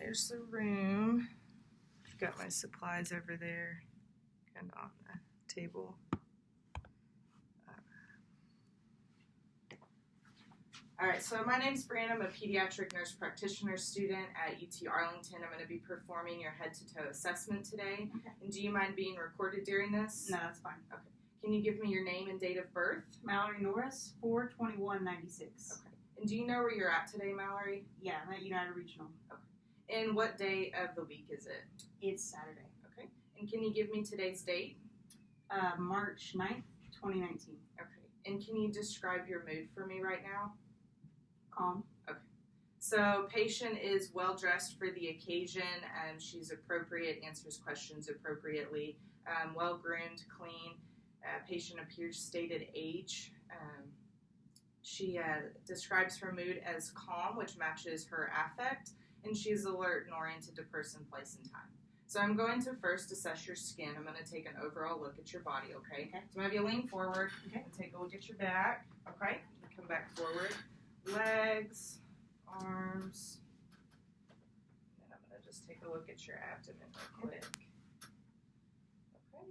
there's the room. I've got my supplies over there, kind of on the table. All right, so my name's Brianna. I'm a pediatric nurse practitioner student at UT Arlington. I'm going to be performing your head-to-toe assessment today. Okay. And do you mind being recorded during this? No, that's fine. Okay. Can you give me your name and date of birth? Mallory Norris, 4/21/96. Okay. And do you know where you're at today, Mallory? Yeah, I'm at United Regional. Okay. And what day of the week is it? It's Saturday. Okay. And can you give me today's date? March 9th, 2019. Okay. And can you describe your mood for me right now? Calm. Okay. So patient is well dressed for the occasion. She's appropriate, answers questions appropriately, well groomed, clean. Patient appears stated age. She describes her mood as calm, which matches her affect, and she's alert and oriented to person, place, and time. So I'm going to first assess your skin. I'm going to take an overall look at your body, okay? Okay. So I'm going to have you lean forward and take a look at your back, okay? Come back forward. Legs, arms, and I'm going to just take a look at your abdomen real quick. Okay.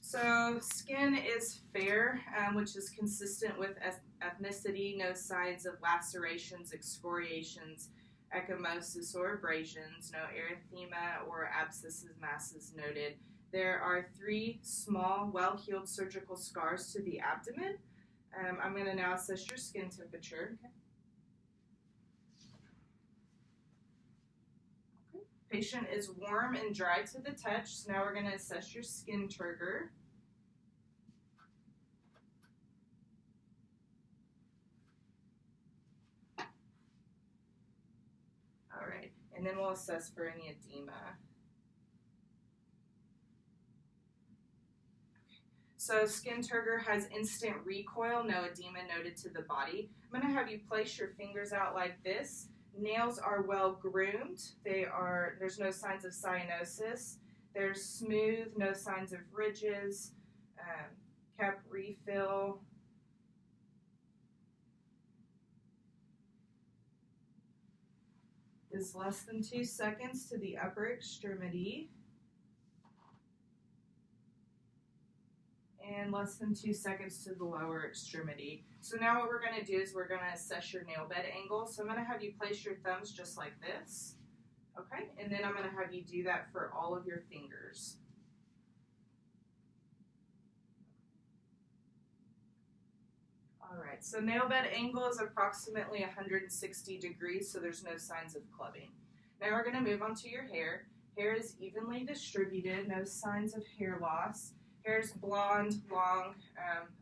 So skin is fair, which is consistent with ethnicity, no signs of lacerations, excoriations, ecchymosis, or abrasions, no erythema or abscesses, masses noted. There are 3 small, well-healed surgical scars to the abdomen. I'm going to now assess your skin temperature. Okay. Patient is warm and dry to the touch, so now we're going to assess your skin turgor. All right, and then we'll assess for any edema. So skin turgor has instant recoil, no edema noted to the body. I'm going to have you place your fingers out like this. Nails are well groomed. There's no signs of cyanosis. They're smooth, no signs of ridges. Cap refill. Is less than 2 seconds to the upper extremity. And less than 2 seconds to the lower extremity. So now what we're going to do is we're going to assess your nail bed angle. So I'm going to have you place your thumbs just like this. Okay, and then I'm going to have you do that for all of your fingers. All right, so nail bed angle is approximately 160 degrees, so there's no signs of clubbing. Now we're going to move on to your hair. Hair is evenly distributed, no signs of hair loss. Hair is blonde, long,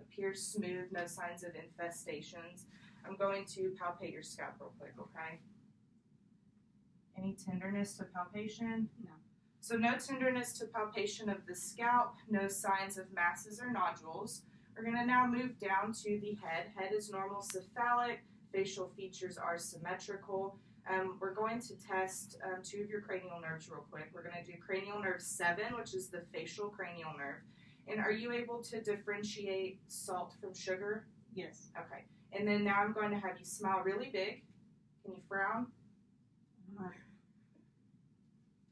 appears smooth, no signs of infestations. I'm going to palpate your scalp real quick, okay? Any tenderness to palpation? No. So no tenderness to palpation of the scalp, no signs of masses or nodules. We're going to now move down to the head. Head is normal cephalic, facial features are symmetrical. We're going to test 2 of your cranial nerves real quick. We're going to do cranial nerve 7, which is the facial cranial nerve. And are you able to differentiate salt from sugar? Yes. Okay. And then now I'm going to have you smile really big. Can you frown?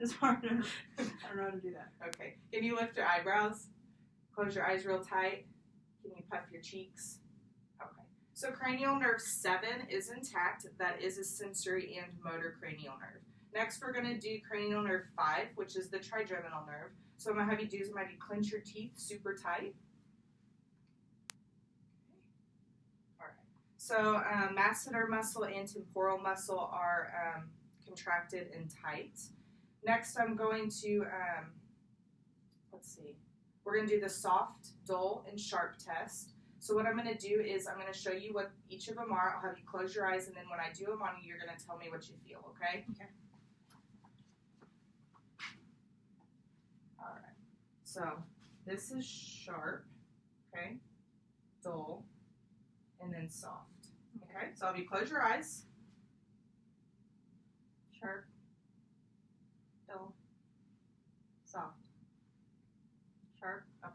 It's hard. I don't know how to do that. Okay. Can you lift your eyebrows? Close your eyes real tight. Can you puff your cheeks? Okay. So cranial nerve 7 is intact. That is a sensory and motor cranial nerve. Next, we're going to do cranial nerve 5, which is the trigeminal nerve. So I'm going to have you do is I'm going to have you clench your teeth super tight. All right. So masseter muscle and temporal muscle are contracted and tight. Next, I'm going to, we're going to do the soft, dull, and sharp test. So what I'm going to do is I'm going to show you what each of them are. I'll have you close your eyes, and then when I do them on you, you're going to tell me what you feel, okay? Okay. All right. So this is sharp, okay, dull, and then soft. Okay, so I'll have you close your eyes. Sharp, dull, soft, sharp. Okay.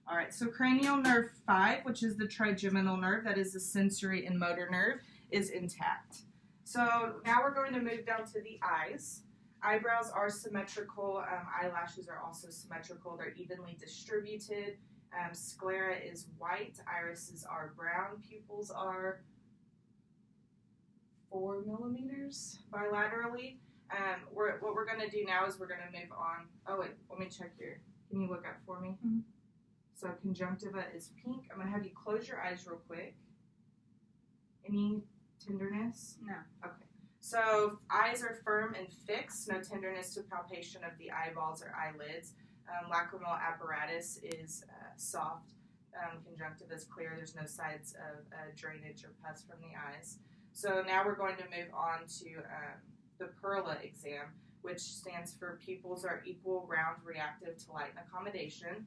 All right, so cranial nerve 5, which is the trigeminal nerve, that is the sensory and motor nerve, is intact. So now we're going to move down to the eyes. Eyebrows are symmetrical. Eyelashes are also symmetrical. They're evenly distributed. Sclera is white. Irises are brown. Pupils are 4 millimeters bilaterally. What we're going to do now is we're going to move on. Oh, wait, let me check your. Can you look up for me? Mm-hmm. So conjunctiva is pink. I'm going to have you close your eyes real quick. Any tenderness? No. Okay. So eyes are firm and fixed. No tenderness to palpation of the eyeballs or eyelids. Lacrimal apparatus is soft. Conjunctiva is clear. There's no signs of drainage or pus from the eyes. So now we're going to move on to the Perla exam, which stands for pupils are equal, round, reactive to light and accommodation.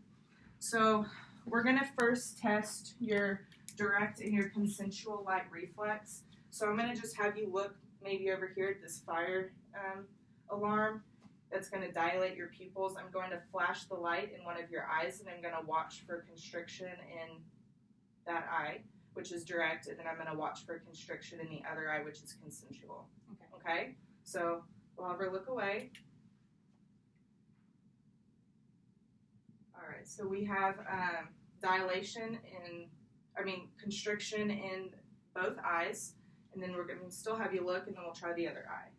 So we're going to first test your direct and your consensual light reflex. So I'm going to just have you look maybe over here at this fire alarm that's going to dilate your pupils. I'm going to flash the light in one of your eyes, and I'm going to watch for constriction in that eye, which is direct, and then I'm going to watch for constriction in the other eye, which is consensual. Okay? So we'll have her look away. All right, so we have constriction in both eyes, and then we're going to still have you look, and then we'll try the other eye.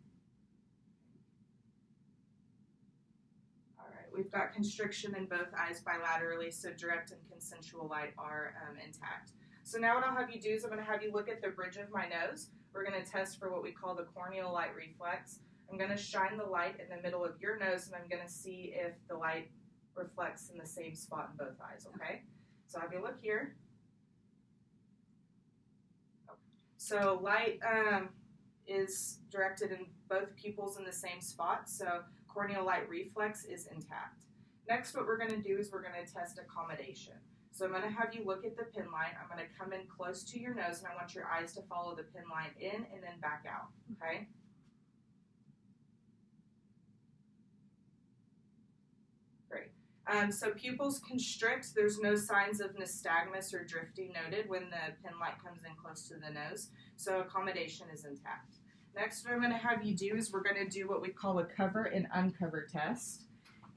All right, we've got constriction in both eyes bilaterally, so direct and consensual light are intact. So now what I'll have you do is I'm going to have you look at the bridge of my nose. We're going to test for what we call the corneal light reflex. I'm going to shine the light in the middle of your nose, and I'm going to see if the light reflects in the same spot in both eyes, okay? So I'll have you look here. So light is directed in both pupils in the same spot, so corneal light reflex is intact. Next, what we're going to do is we're going to test accommodation. So I'm going to have you look at the pin line. I'm going to come in close to your nose, and I want your eyes to follow the pin line in and then back out, okay? Great. So pupils constrict. There's no signs of nystagmus or drifting noted when the pin light comes in close to the nose, so accommodation is intact. Next, what I'm going to have you do is we're going to do what we call a cover and uncover test.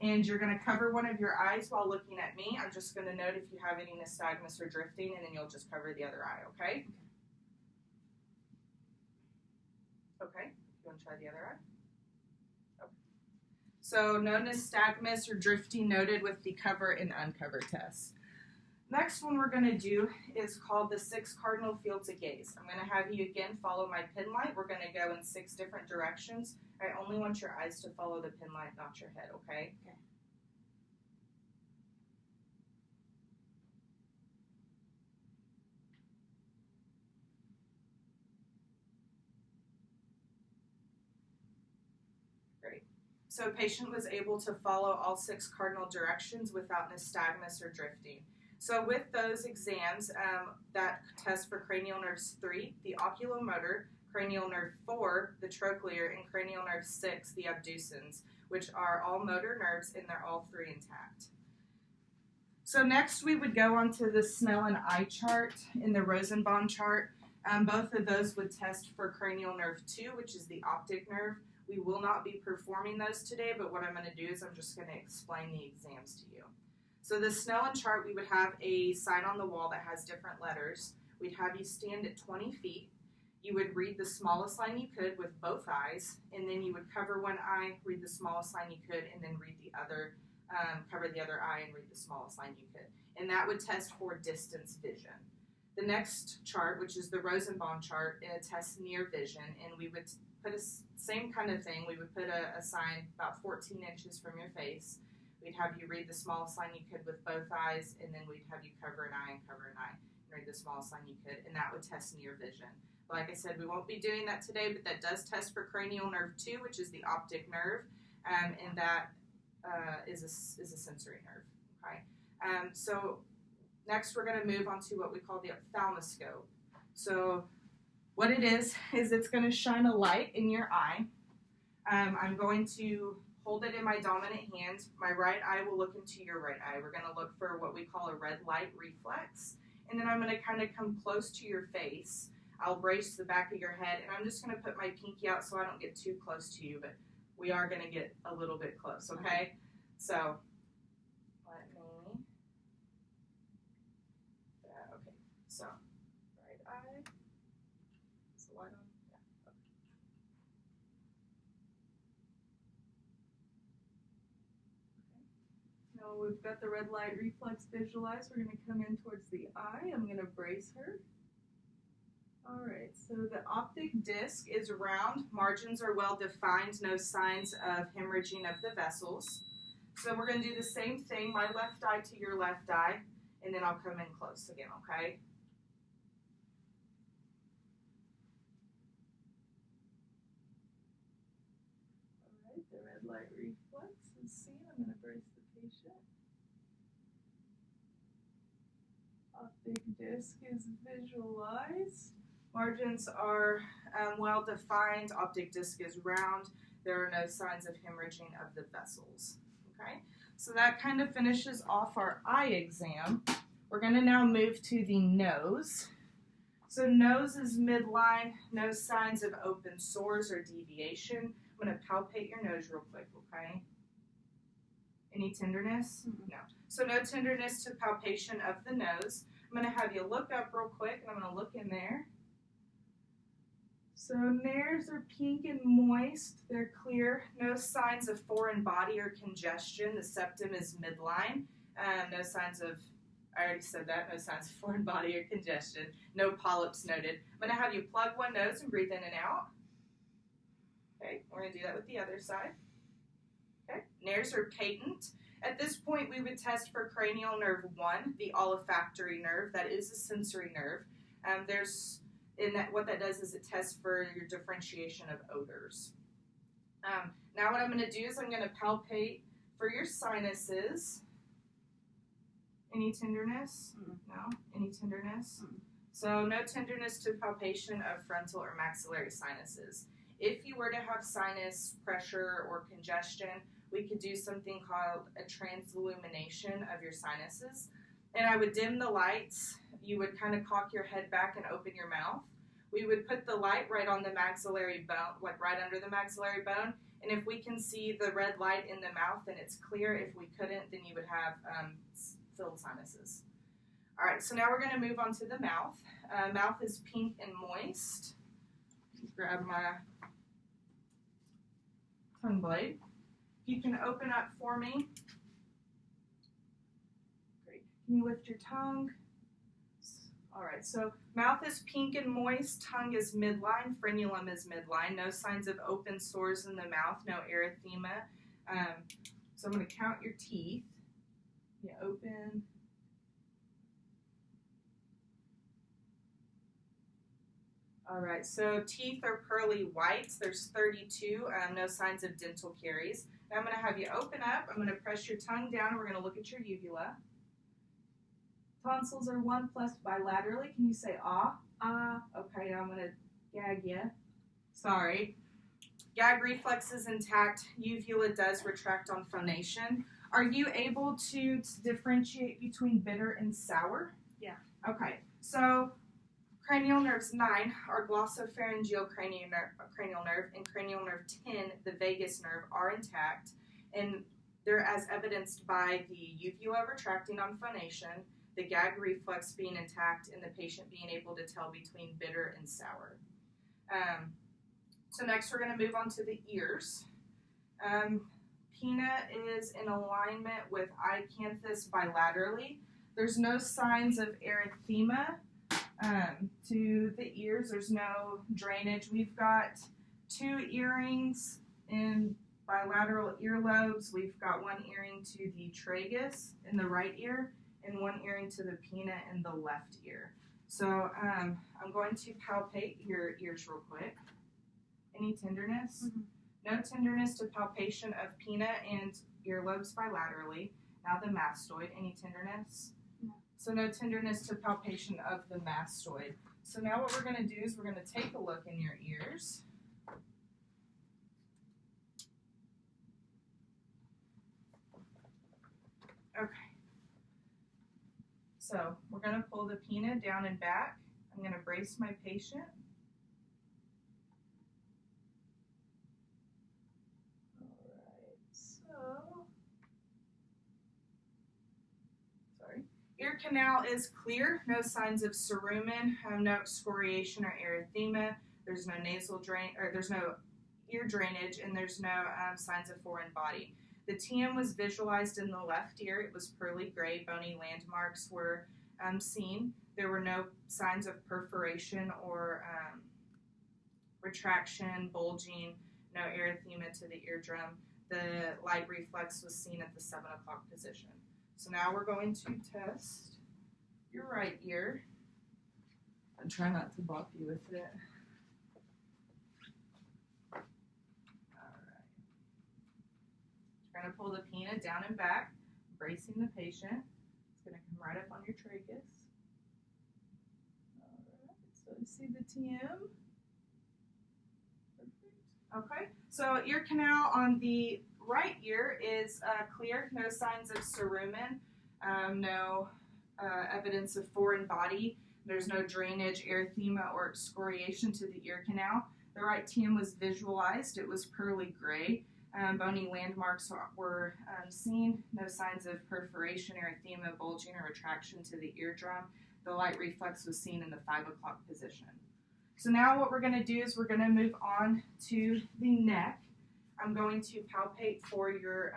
And you're going to cover one of your eyes while looking at me. I'm just going to note if you have any nystagmus or drifting, and then you'll just cover the other eye, okay? Okay, you want to try the other eye? Okay. So no nystagmus or drifting noted with the cover and uncover test. Next one we're going to do is called the 6 cardinal fields of gaze. I'm going to have you again follow my pin light. We're going to go in 6 different directions. I only want your eyes to follow the pin light, not your head, okay? Okay. Great. So a patient was able to follow all 6 cardinal directions without nystagmus or drifting. So with those exams, that test for cranial nerves 3, the oculomotor, cranial nerve 4, the trochlear, and cranial nerve 6, the abducens, which are all motor nerves, and they're all 3 intact. So next we would go on to the Snellen eye chart and the Rosenbaum chart. Both of those would test for cranial nerve 2, which is the optic nerve. We will not be performing those today, but what I'm going to do is I'm just going to explain the exams to you. So the Snellen chart, we would have a sign on the wall that has different letters. We'd have you stand at 20 feet. You would read the smallest line you could with both eyes, and then you would cover one eye, read the smallest line you could, and then read the other, cover the other eye and read the smallest line you could. And that would test for distance vision. The next chart, which is the Rosenbaum chart, it tests near vision, and we would put a same kind of thing. We would put a sign about 14 inches from your face. We'd have you read the smallest line you could with both eyes, and then we'd have you cover an eye and cover an eye, and read the smallest line you could, and that would test near vision. Like I said, we won't be doing that today, but that does test for cranial nerve 2, which is the optic nerve, and that is a sensory nerve. Okay. So next we're going to move on to what we call the ophthalmoscope. So what it is it's going to shine a light in your eye. I'm going to hold it in my dominant hand. My right eye will look into your right eye. We're going to look for what we call a red light reflex. And then I'm going to kind of come close to your face. I'll brace the back of your head, and I'm just going to put my pinky out so I don't get too close to you, but we are going to get a little bit close, okay? So, let me, okay, so, right eye, is the light on? Yeah, okay. Now we've got the red light reflex visualized. We're going to come in towards the eye. I'm going to brace her. All right, so the Optic disc is round, margins are well defined, no signs of hemorrhaging of the vessels. So we're going to do the same thing, my left eye to your left eye, and then I'll come in close again, okay? all right, the red light reflex is seen. I'm going to brace the patient. Optic disc is visualized. Margins are well defined, optic disc is round, there are no signs of hemorrhaging of the vessels, okay? So that kind of finishes off our eye exam. We're going to now move to the nose. So nose is midline, no signs of open sores or deviation. I'm going to palpate your nose real quick, okay? Any tenderness? No. So no tenderness to palpation of the nose. I'm going to have you look up real quick, and I'm going to look in there. So nares are pink and moist, they're clear, no signs of foreign body or congestion, the septum is midline, no signs of, I already said that, no signs of foreign body or congestion, no polyps noted. I'm going to have you plug one nose and breathe in and out. Okay, we're going to do that with the other side. Okay, nares are patent. At this point we would test for cranial nerve 1, the olfactory nerve, that is a sensory nerve. What that does is it tests for your differentiation of odors. Now what I'm going to do is I'm going to palpate for your sinuses. Any tenderness? No? Any tenderness? So no tenderness to palpation of frontal or maxillary sinuses. If you were to have sinus pressure or congestion, we could do something called a transillumination of your sinuses. And I would dim the lights. You would kind of cock your head back and open your mouth. We would put the light right on the maxillary bone, like right under the maxillary bone. And if we can see the red light in the mouth, then it's clear. If we couldn't, then you would have filled sinuses. All right, so now we're going to move on to the mouth. Mouth is pink and moist. Grab my tongue blade. You can open up for me. Great. Can you lift your tongue? All right, so mouth is pink and moist, tongue is midline, frenulum is midline, no signs of open sores in the mouth, no erythema. So I'm going to count your teeth. You open. All right, so teeth are pearly whites. There's 32, no signs of dental caries. Now I'm going to have you open up. I'm going to press your tongue down, and we're going to look at your uvula. Tonsils are 1+ bilaterally. Can you say ah? Ah. Okay, now I'm going to gag you. Sorry. Gag reflex is intact. Uvula does retract on phonation. Are you able to differentiate between bitter and sour? Yeah. Okay, so cranial nerves 9 are glossopharyngeal cranial nerve, and cranial nerve 10, the vagus nerve, are intact. And they're as evidenced by the uvula retracting on phonation, the gag reflex being intact, and the patient being able to tell between bitter and sour. So next we're going to move on to the ears. Pinna is in alignment with icanthus bilaterally. There's no signs of erythema to the ears. There's no drainage. We've got 2 earrings in bilateral earlobes. We've got 1 earring to the tragus in the right ear, and 1 earring to the pinna in the left ear. So I'm going to palpate your ears real quick. Any tenderness? No tenderness to palpation of pinna and earlobes bilaterally. Now the mastoid. Any tenderness? No. So no tenderness to palpation of the mastoid. So now what we're going to do is we're going to take a look in your ears. Okay. So we're going to pull the pinna down and back. I'm going to brace my patient. Ear canal is clear, no signs of cerumen, no excoriation or erythema. There's no nasal drain, or there's no ear drainage, and there's no signs of foreign body. The TM was visualized in the left ear. It was pearly gray. Bony landmarks were seen. There were no signs of perforation or retraction, bulging, no erythema to the eardrum. The light reflex was seen at the 7 o'clock position. So now we're going to test your right ear. And try not to bop you with it. Alright. Trying to pull the pinna down and back, bracing the patient. It's going to come right up on your tragus. Alright, so you see the TM. Okay, so ear canal on the right ear is clear, no signs of cerumen, no evidence of foreign body. There's no drainage, erythema, or excoriation to the ear canal. The right TM was visualized. It was pearly gray. Bony landmarks were seen. No signs of perforation, erythema, bulging, or retraction to the eardrum. The light reflex was seen in the 5 o'clock position. So now what we're going to do is we're going to move on to the neck. I'm going to palpate for your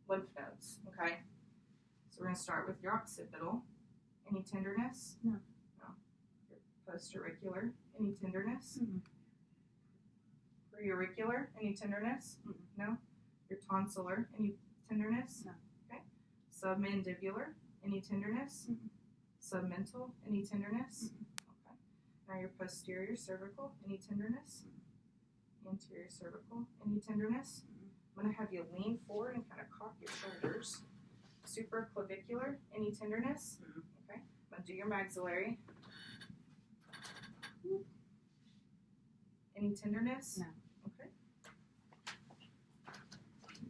lymph nodes, okay? So we're going to start with your occipital. Any tenderness? No. No. Your post-auricular? Any tenderness? Mm-hmm. Preauricular? Any tenderness? Mm-hmm. No. Your tonsillar? Any tenderness? No. Okay. Submandibular? Any tenderness? Mm-hmm. Submental? Any tenderness? Mm-hmm. Okay. Now your posterior cervical? Any tenderness? Anterior cervical? Any tenderness? I'm going to have you lean forward and kind of cock your shoulders. Supraclavicular? Any tenderness? Okay. I'm going to do your maxillary. Any tenderness? No. Okay.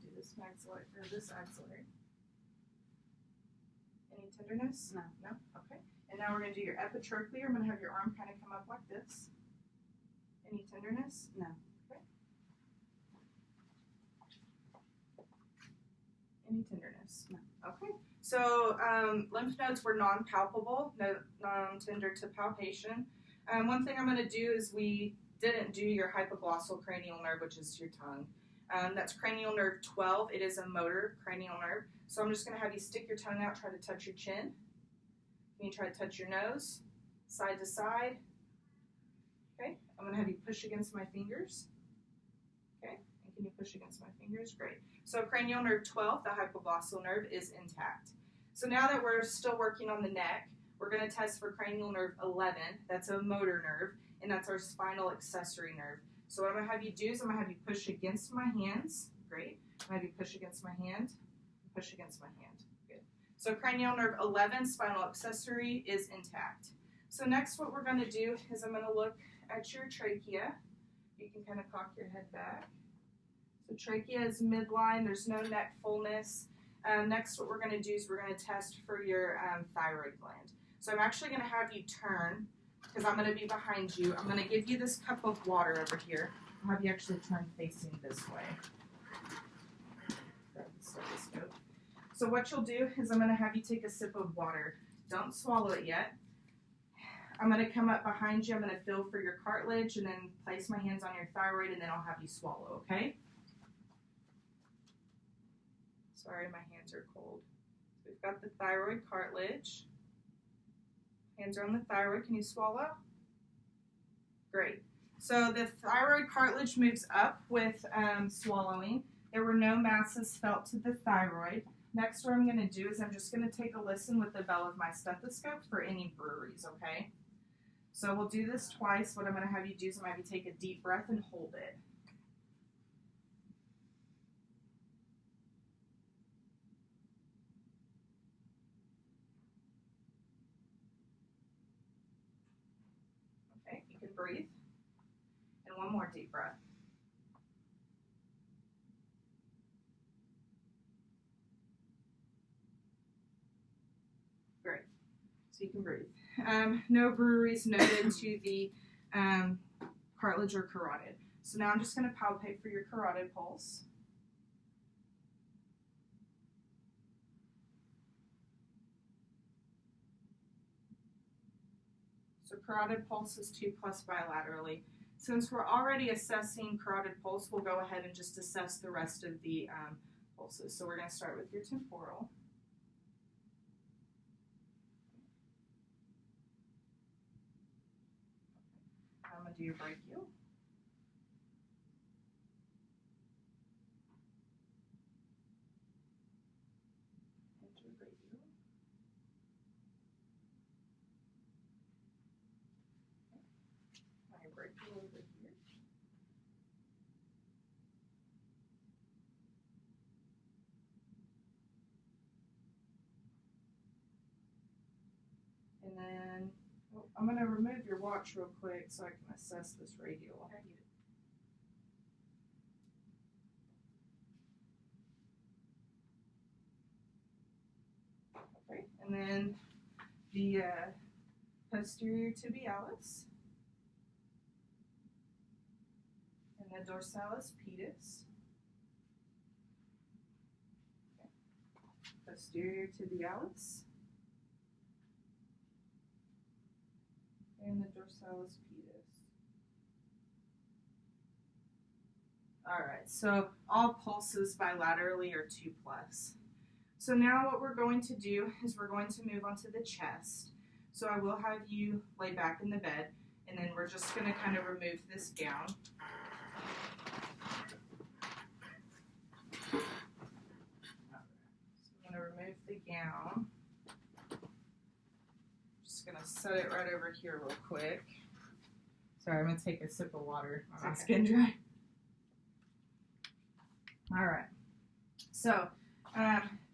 Do this maxillary or this axillary. Any tenderness? No. No? Okay. And now we're going to do your epitrochlear. I'm going to have your arm kind of come up like this. Any tenderness? No. Okay. Any tenderness? No. Okay. So lymph nodes were non-palpable, no non-tender to palpation. One thing I'm going to do is we didn't do your hypoglossal cranial nerve, which is your tongue. That's cranial nerve 12. It is a motor cranial nerve. So I'm just going to have you stick your tongue out, try to touch your chin. Can you try to touch your nose, side to side? Okay. I'm going to have you push against my fingers. Okay. And can you push against my fingers? Great. So cranial nerve 12, the hypoglossal nerve, is intact. So now that we're still working on the neck, we're going to test for cranial nerve 11. That's a motor nerve, and that's our spinal accessory nerve. So what I'm going to have you do is I'm going to have you push against my hands. Great. I'm going to have you push against my hand. Push against my hand. Good. So cranial nerve 11, spinal accessory, is intact. So next what we're going to do is I'm going to look at your trachea. You can kind of cock your head back. So trachea is midline. There's no neck fullness. Next what we're going to do is we're going to test for your thyroid gland. So I'm actually going to have you turn because I'm going to be behind you. I'm going to give you this cup of water over here. I'll have you actually turn facing this way. Grab the stethoscope. So what you'll do is I'm going to have you take a sip of water. Don't swallow it yet. I'm going to come up behind you. I'm going to feel for your cartilage and then place my hands on your thyroid and then I'll have you swallow, okay? Sorry, my hands are cold. So we've got the thyroid cartilage. Hands are on the thyroid. Can you swallow? Great. So the thyroid cartilage moves up with swallowing. There were no masses felt to the thyroid. Next, what I'm going to do is I'm just going to take a listen with the bell of my stethoscope for any breweries, okay? So we'll do this twice. What I'm going to have you do is I'm going to have you take a deep breath and hold it. Okay, you can breathe. And one more deep breath. Great. So you can breathe. No breweries noted to the cartilage or carotid. So now I'm just going to palpate for your carotid pulse. So carotid pulse is 2 plus bilaterally. Since we're already assessing carotid pulse, we'll go ahead and just assess the rest of the pulses. So we're going to start with your temporal. I'm going to do your brachial. And your radial. My brachial over here. And then I'm going to remove your watch real quick so I can assess this radial. Okay, and then the posterior tibialis and the dorsalis pedis. Okay. Posterior tibialis and the dorsalis pedis. Alright, so all pulses bilaterally are 2 plus. So now what we're going to do is we're going to move on to the chest. So I will have you lay back in the bed, and then we're just going to kind of remove this gown. So I'm going to remove the gown. Just going to set it right over here real quick. Sorry, I'm going to take a sip of water. My skin dry. All right. So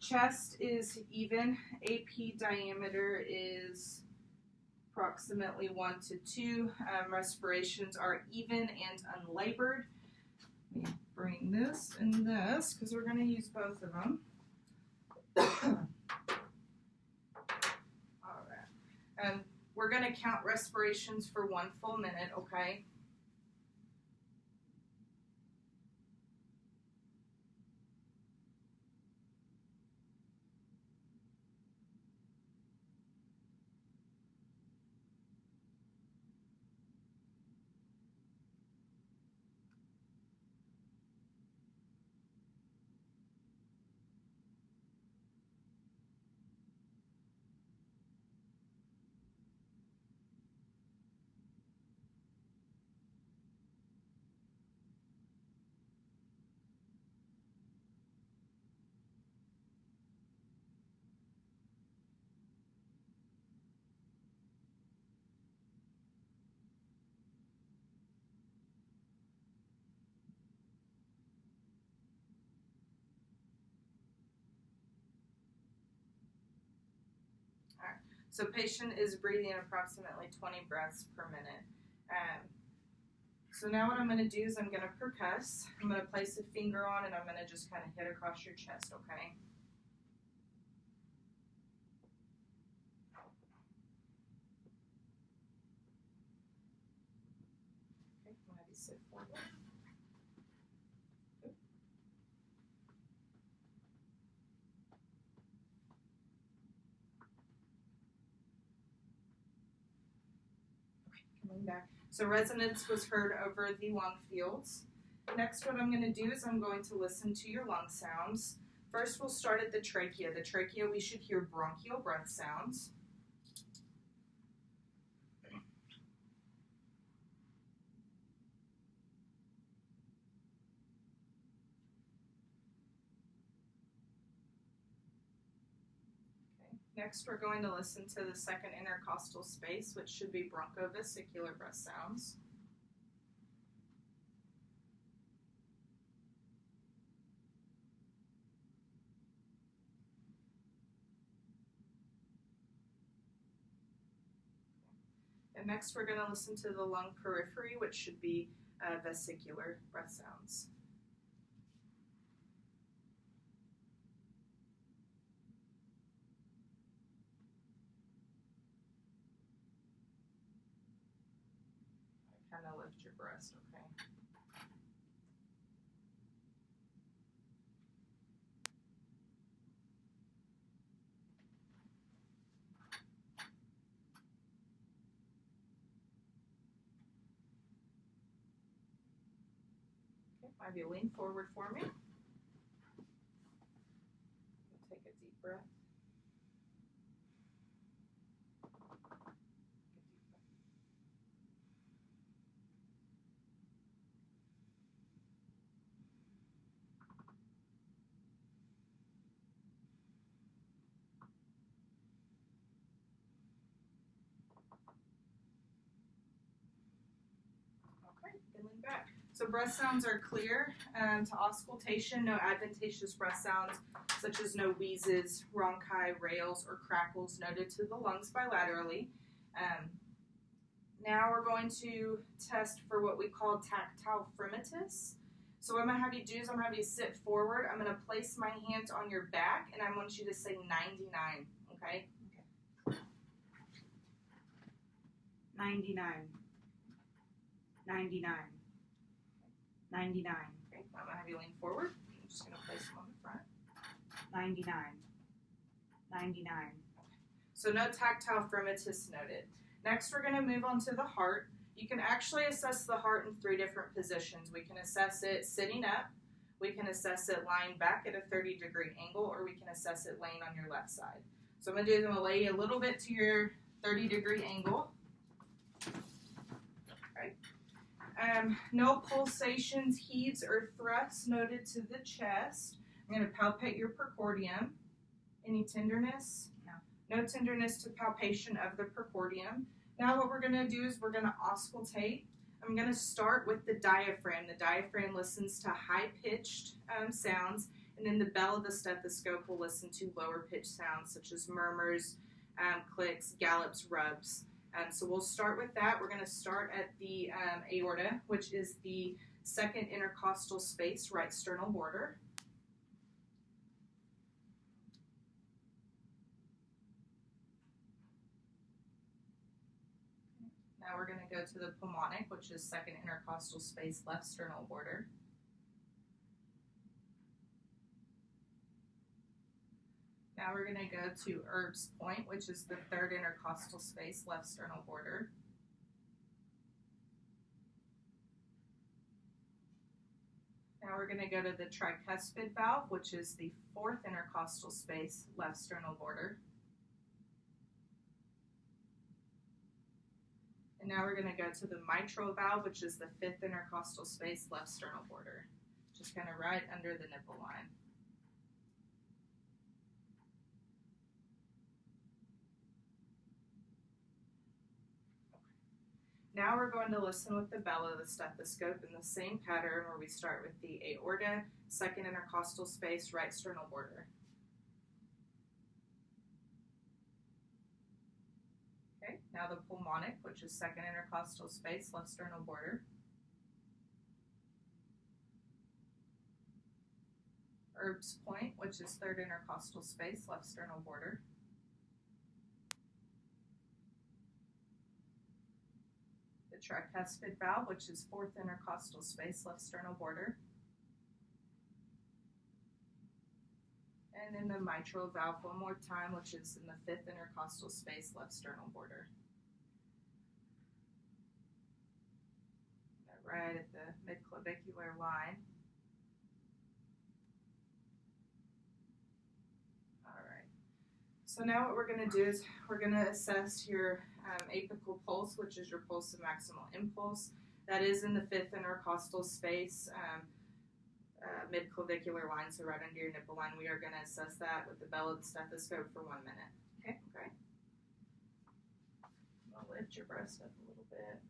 chest is even. AP diameter is approximately 1 to 2. Respirations are even and unlabored. Let me bring this and this because we're going to use both of them. All right. And we're going to count respirations for 1 full minute, okay? So patient is breathing approximately 20 breaths per minute. So now what I'm going to do is I'm going to percuss. I'm going to place a finger on and I'm going to just kind of hit across your chest, okay? Okay, I'm going to have you sit forward. Good. Okay, coming back. So resonance was heard over the lung fields. Next, what I'm going to do is I'm going to listen to your lung sounds. First, we'll start at the trachea. The trachea, we should hear bronchial breath sounds. Okay. Next, we're going to listen to the second intercostal space, which should be bronchovesicular breath sounds. And next we're going to listen to the lung periphery, which should be vesicular breath sounds. Kind of lift your breast, okay? Okay, have you lean forward for me. Take a deep breath. Okay, you can lean back. So breath sounds are clear to auscultation, no adventitious breath sounds such as no wheezes, rhonchi, rales, or crackles noted to the lungs bilaterally. Now we're going to test for what we call tactile fremitus. So what I'm going to have you do is I'm going to have you sit forward. I'm going to place my hands on your back, and I want you to say 99, okay? 99, 99, 99, Okay, I'm going to have you lean forward. I'm just going to place them on the front. 99, 99. So no tactile fremitus noted. Next, we're going to move on to the heart. You can actually assess the heart in 3 different positions. We can assess it sitting up, we can assess it lying back at a 30-degree angle, or we can assess it laying on your left side. So I'm going to do is I'm going to lay you a little bit to your 30-degree angle. Okay. No pulsations, heaves, or thrusts noted to the chest. I'm going to palpate your precordium. Any tenderness? No. No tenderness to palpation of the precordium. Now what we're going to do is we're going to auscultate. I'm going to start with the diaphragm. The diaphragm listens to high-pitched sounds, and then the bell of the stethoscope will listen to lower-pitched sounds such as murmurs, clicks, gallops, rubs. So we'll start with that. We're going to start at the aorta, which is the second intercostal space, right sternal border. Now we're going to go to the pulmonic, which is second intercostal space, left sternal border. Now we're going to go to Erb's point, which is the third intercostal space, left sternal border. Now we're going to go to the tricuspid valve, which is the fourth intercostal space, left sternal border. And now we're going to go to the mitral valve, which is the fifth intercostal space, left sternal border. Just kind of right under the nipple line. Now we're going to listen with the bell of the stethoscope in the same pattern where we start with the aorta, second intercostal space, right sternal border. Okay, now the pulmonic, which is second intercostal space, left sternal border. Erb's point, which is third intercostal space, left sternal border. The tricuspid valve, which is fourth intercostal space, left sternal border. And then the mitral valve one more time, which is in the fifth intercostal space, left sternal border. Right at the midclavicular line. All right. So now what we're going to do is we're going to assess your apical pulse, which is your pulse of maximal impulse. That is in the fifth intercostal space, midclavicular line, so right under your nipple line. We are going to assess that with the bell of the stethoscope for 1 minute. Okay? Okay. I'll lift your breast up a little bit.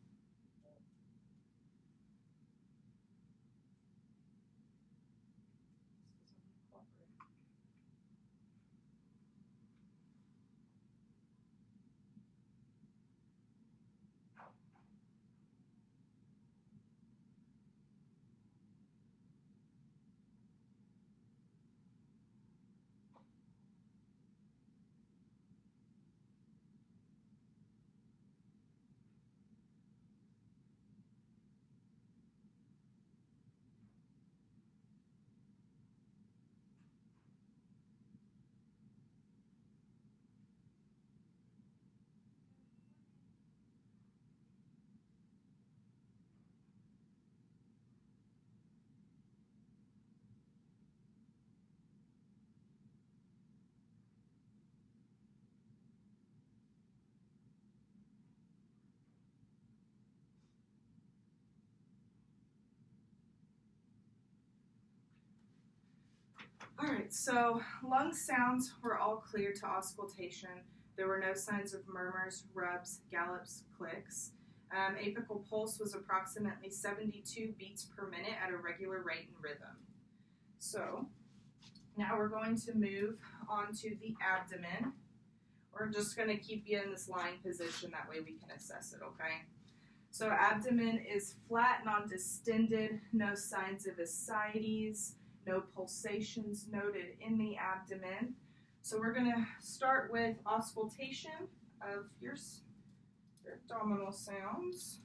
All right, so lung sounds were all clear to auscultation. There were no signs of murmurs, rubs, gallops, clicks. Apical pulse was approximately 72 beats per minute at a regular rate and rhythm. So now we're going to move on to the abdomen. We're just going to keep you in this lying position, that way we can assess it, okay? So abdomen is flat, non-distended, no signs of ascites, no pulsations noted in the abdomen. So we're going to start with auscultation of your abdominal sounds.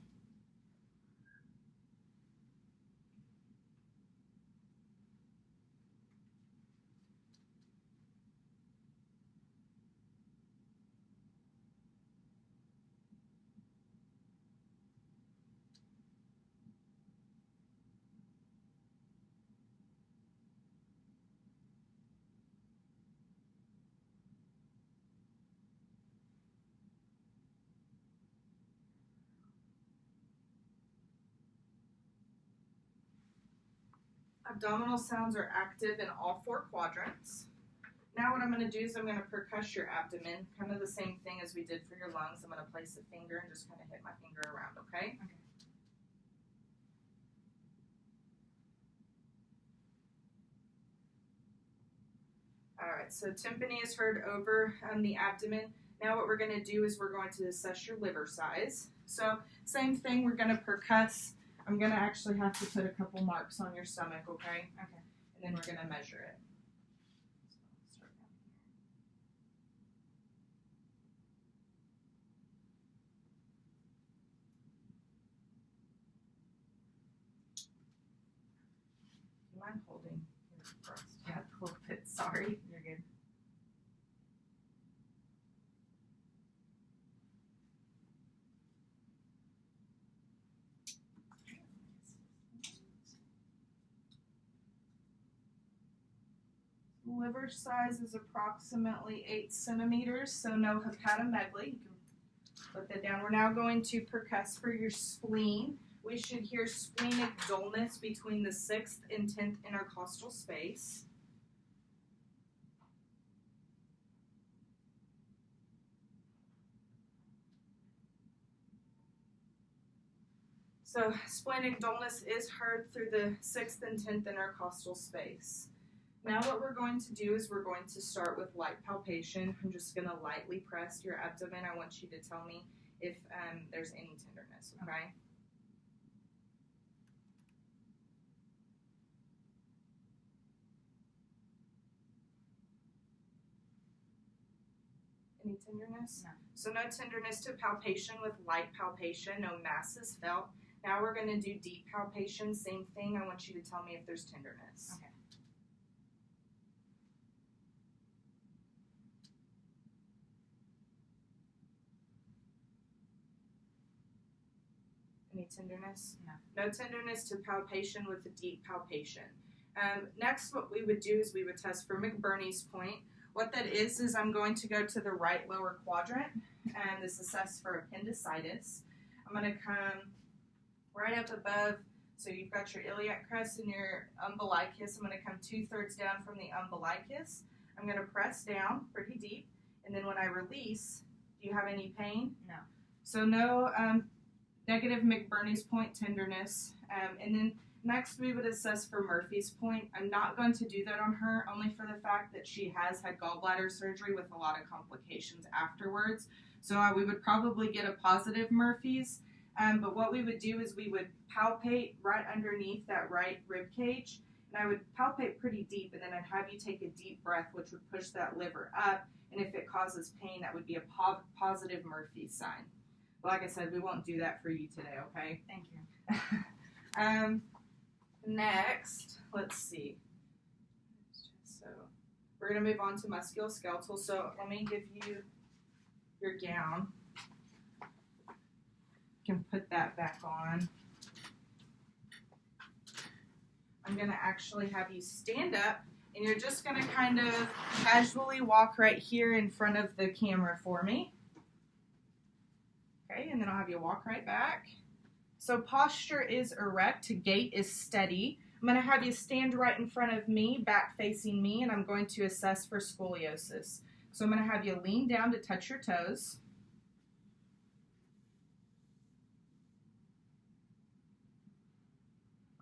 Abdominal sounds are active in all four quadrants. Now what I'm going to do is I'm going to percuss your abdomen, kind of the same thing as we did for your lungs. I'm going to place a finger and just kind of hit my finger around, okay? Okay. All right, so tympani is heard over the abdomen. Now what we're going to do is we're going to assess your liver size. So same thing, we're going to percuss. I'm going to actually have to put a couple marks on your stomach, okay? Okay. And then we're going to measure it. So start down here. Do you mind holding your breast? Yeah, a little bit. Sorry. You're good. Liver size is approximately 8 centimeters, so no hepatomegaly. You can put that down. We're now going to percuss for your spleen. We should hear splenic dullness between the 6th and 10th intercostal space. So splenic dullness is heard through the 6th and 10th intercostal space. Now what we're going to do is we're going to start with light palpation. I'm just going to lightly press your abdomen. I want you to tell me if there's any tenderness, okay? Any tenderness? No. So no tenderness to palpation with light palpation, no mass is felt. Now we're going to do deep palpation, same thing. I want you to tell me if there's tenderness. Okay. Any tenderness? No. No tenderness to palpation with a deep palpation. Next, what we would do is we would test for McBurney's point. What that is I'm going to go to the right lower quadrant, and this is assessed for appendicitis. I'm going to come right up above, so you've got your iliac crest and your umbilicus. I'm going to come 2/3 down from the umbilicus. I'm going to press down pretty deep, and then when I release, do you have any pain? No. So no negative McBurney's point tenderness. And then next we would assess for Murphy's point. I'm not going to do that on her, only for the fact that she has had gallbladder surgery with a lot of complications afterwards. So we would probably get a positive Murphy's. But what we would do is we would palpate right underneath that right rib cage. And I would palpate pretty deep, and then I'd have you take a deep breath, which would push that liver up. And if it causes pain, that would be a positive Murphy's sign. But like I said, we won't do that for you today, okay? Thank you. Next, let's see. So we're going to move on to musculoskeletal. So let me give you your gown. You can put that back on. I'm going to actually have you stand up, and you're just going to kind of casually walk right here in front of the camera for me. Okay, and then I'll have you walk right back. So posture is erect, gait is steady. I'm going to have you stand right in front of me, back facing me, and I'm going to assess for scoliosis. So I'm going to have you lean down to touch your toes.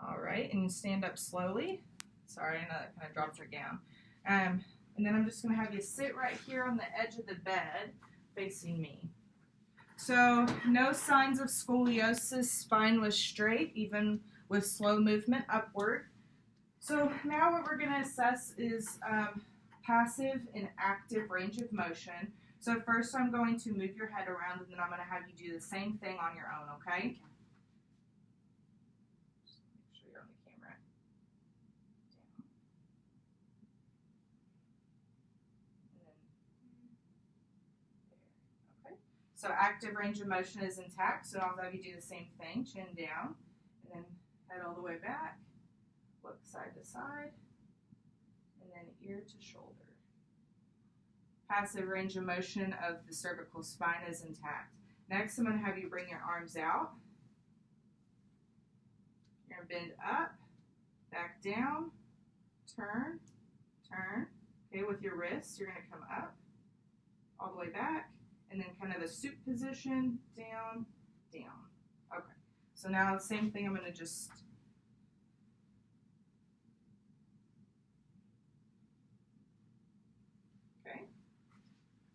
All right, and you stand up slowly. Sorry, I know that kind of drops her down. And then I'm just going to have you sit right here on the edge of the bed facing me. So no signs of scoliosis, spine was straight, even with slow movement upward. So now what we're going to assess is passive and active range of motion. So first I'm going to move your head around, and then I'm going to have you do the same thing on your own, okay? Just make sure you're on the camera. Down. And then there. Okay. So active range of motion is intact, so I'll have you do the same thing, chin down, and then head all the way back, look side to side, and then ear to shoulder. Passive range of motion of the cervical spine is intact. Next, I'm going to have you bring your arms out. You're going to bend up, back down, turn, turn. Okay, with your wrists, you're going to come up, all the way back, and then kind of a soup position, down, down. Okay, so now the same thing, I'm going to just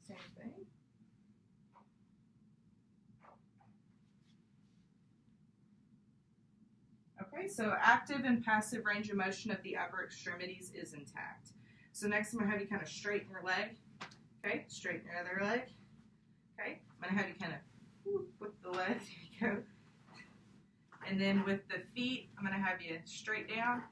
same thing. Okay, so active and passive range of motion of the upper extremities is intact. So next I'm going to have you kind of straighten your leg. Okay, straighten your other leg. Okay, I'm going to have you kind of with the leg, there you go. And then with the feet, I'm going to have you straight down,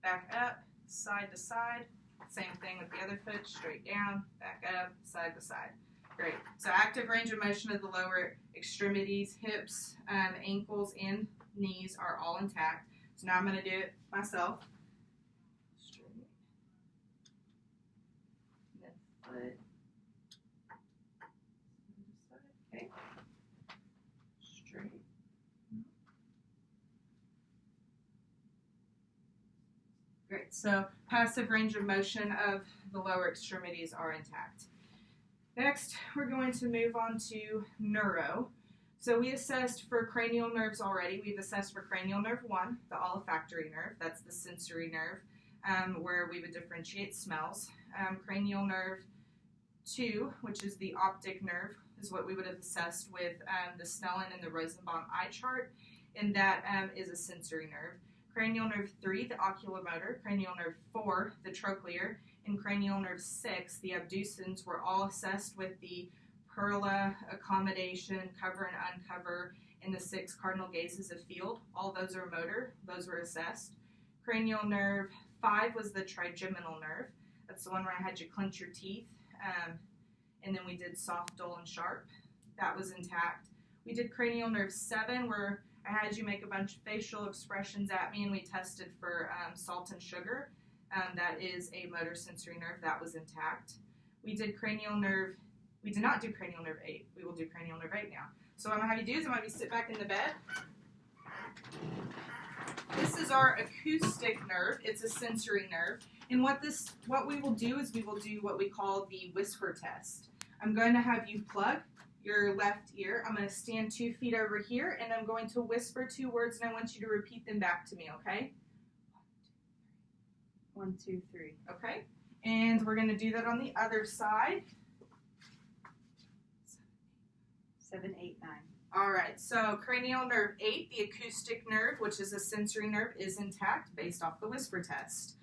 back up, side to side. Same thing with the other foot, straight down, back up, side to side. Great. So active range of motion of the lower extremities, hips, ankles, and knees are all intact. So now I'm going to do it myself. Straight. And then foot. Okay. Straight. Great. So passive range of motion of the lower extremities are intact. Next, we're going to move on to neuro. So we assessed for cranial nerves already. We've assessed for cranial nerve 1, the olfactory nerve. That's the sensory nerve, where we would differentiate smells. Cranial nerve 2, which is the optic nerve, is what we would have assessed with the Snellen and the Rosenbaum eye chart, and that is a sensory nerve. Cranial nerve 3, the oculomotor. Cranial nerve 4, the trochlear. And cranial nerve 6, the abducens, were all assessed with the Perla, accommodation, cover and uncover, and the 6 cardinal gazes of field. All those are motor. Those were assessed. Cranial nerve 5 was the trigeminal nerve. That's the one where I had you clench your teeth. And then we did soft, dull, and sharp. That was intact. We did cranial nerve 7, where I had you make a bunch of facial expressions at me, and we tested for salt and sugar. That is a motor sensory nerve. That was intact. We did cranial nerve. We did not do cranial nerve 8. We will do cranial nerve 8 now. So what I'm going to have you do is I'm going to have you sit back in the bed. This is our acoustic nerve. It's a sensory nerve. And what we will do is we will do what we call the whisper test. I'm going to have you plug your left ear. I'm going to stand 2 feet over here, and I'm going to whisper 2 words, and I want you to repeat them back to me, okay? 1, 2, 3. Okay, and we're going to do that on the other side. 7, 8, 9. All right, so cranial nerve 8, the acoustic nerve, which is a sensory nerve, is intact based off the whisper test.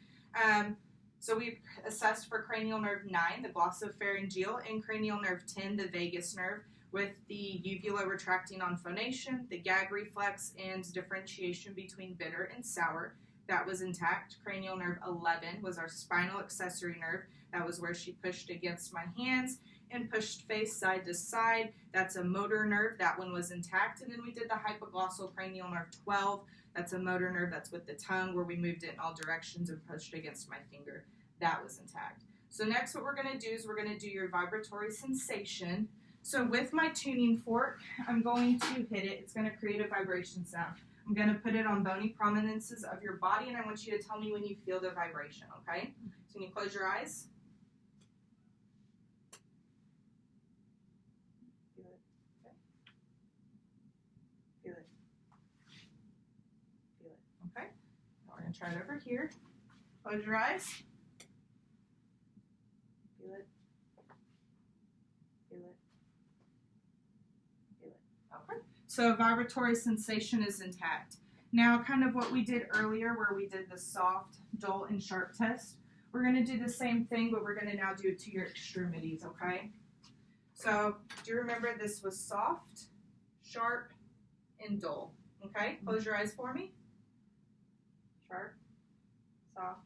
So we assessed for cranial nerve 9, the glossopharyngeal, and cranial nerve 10, the vagus nerve, with the uvula retracting on phonation, the gag reflex, and differentiation between bitter and sour. That was intact. Cranial nerve 11 was our spinal accessory nerve. That was where she pushed against my hands and pushed face side to side. That's a motor nerve. That one was intact. And then we did the hypoglossal cranial nerve 12. That's a motor nerve. That's with the tongue, where we moved it in all directions and pushed against my finger. That was intact. So next what we're going to do is we're going to do your vibratory sensation. So with my tuning fork, I'm going to hit it. It's going to create a vibration sound. I'm going to put it on bony prominences of your body, and I want you to tell me when you feel the vibration, okay? So can you close your eyes? Feel it. Feel it. Feel it. Okay. Now we're going to try it over here. Close your eyes. Feel it. Feel it. Feel it. Okay. So vibratory sensation is intact. Now, kind of what we did earlier where we did the soft, dull, and sharp test, we're going to do the same thing, but we're going to now do it to your extremities, okay? So, do you remember this was soft, sharp, and dull, okay? Close your eyes for me. Sharp. Soft.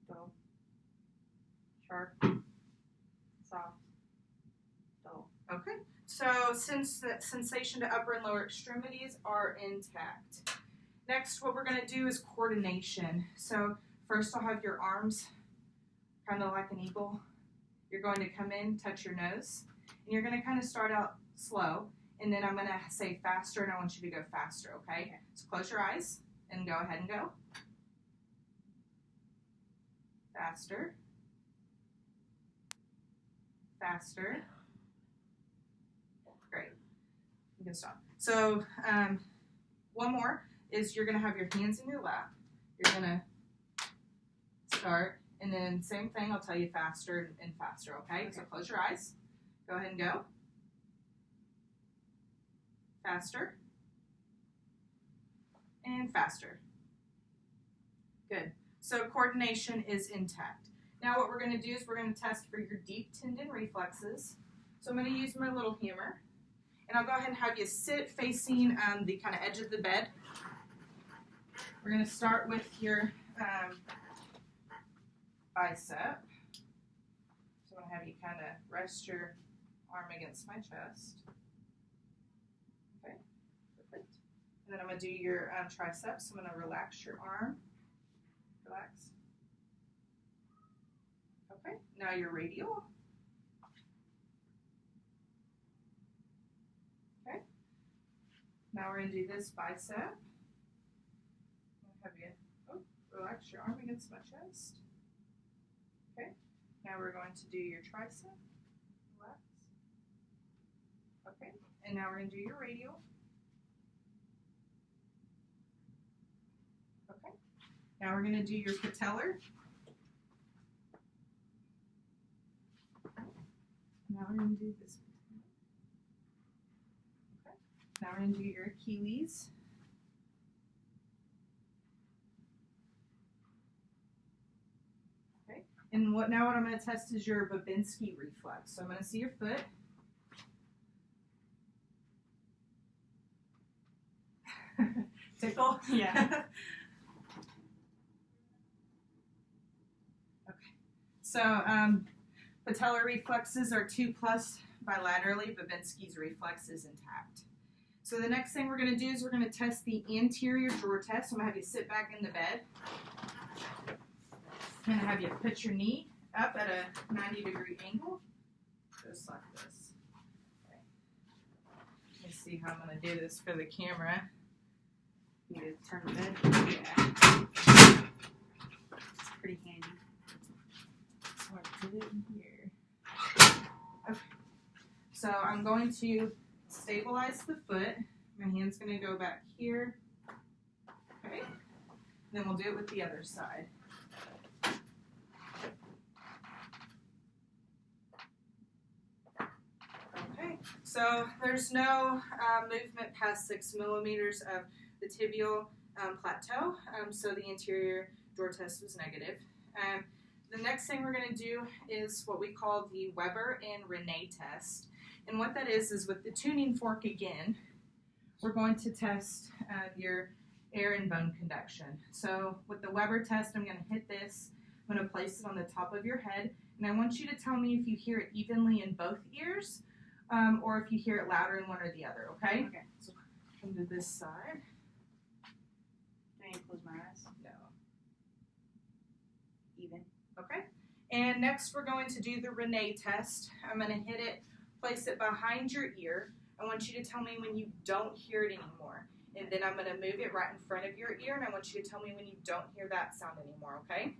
Dull. Sharp. Soft. Dull. Okay. So, since the sensation to upper and lower extremities are intact. Next, what we're going to do is coordination. So, first I'll have your arms kind of like an eagle. You're going to come in, touch your nose, and you're going to kind of start out slow, and then I'm going to say faster, and I want you to go faster, okay? So close your eyes, and go ahead and go. Faster. Faster. Great. You can stop. So one more is you're going to have your hands in your lap. You're going to start, and then same thing, I'll tell you faster and faster, okay? So close your eyes. Go ahead and go. Faster. And faster. Good. So coordination is intact. Now what we're going to do is we're going to test for your deep tendon reflexes. So I'm going to use my little hammer, and I'll go ahead and have you sit facing the kind of edge of the bed. We're going to start with your bicep. So I'm going to have you kind of rest your arm against my chest. Okay, perfect. And then I'm going to do your triceps. I'm going to relax your arm. Relax. Okay, now your radial. Okay. Now we're going to do this bicep. I'm going to have you relax your arm against my chest. Okay. Now we're going to do your tricep. Relax. Okay. And now we're going to do your radial. Okay. Now we're going to do your patellar. Now we're going to do this. Okay. Now we're going to do your Achilles. Okay. And what I'm going to test is your Babinski reflex. So I'm going to see your foot. Tickle? Yeah. Okay. So patellar reflexes are 2+ bilaterally. Babinski's reflex is intact. So the next thing we're going to do is we're going to test the anterior drawer test. I'm going to have you sit back in the bed. I'm going to have you put your knee up at a 90-degree angle, just like this. Okay. Let me see how I'm going to do this for the camera. You need to turn the bed. Yeah. It's pretty handy. So I put it in here. Okay. So I'm going to stabilize the foot. My hand's going to go back here. Okay. Then we'll do it with the other side. Okay. So there's no movement past 6 millimeters of the tibial plateau. So the anterior drawer test was negative. The next thing we're going to do is what we call the Weber and Rene test. And what that is with the tuning fork again, we're going to test your air and bone conduction. So with the Weber test, I'm going to hit this. I'm going to place it on the top of your head. And I want you to tell me if you hear it evenly in both ears or if you hear it louder in one or the other, okay? Okay. So come to this side. Do I need to close my eyes? No. Even. Okay. And next we're going to do the Renee test. I'm going to hit it, place it behind your ear. I want you to tell me when you don't hear it anymore. And then I'm going to move it right in front of your ear, and I want you to tell me when you don't hear that sound anymore, okay?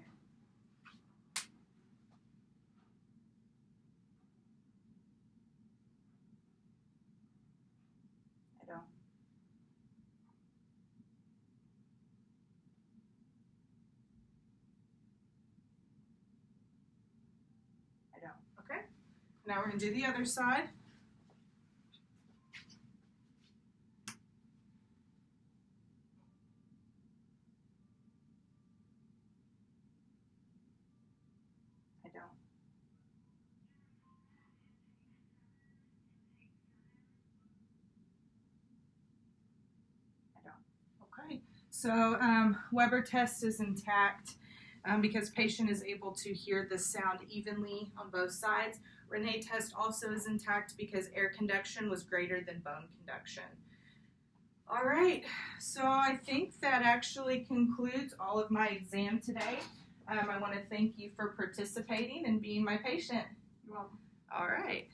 I don't. I don't. Okay. Now we're going to do the other side. I don't. I don't. Okay. So Weber test is intact because patient is able to hear the sound evenly on both sides. Renee test also is intact because air conduction was greater than bone conduction. All right, so I think that actually concludes all of my exam today. I want to thank you for participating and being my patient. You're welcome. All right.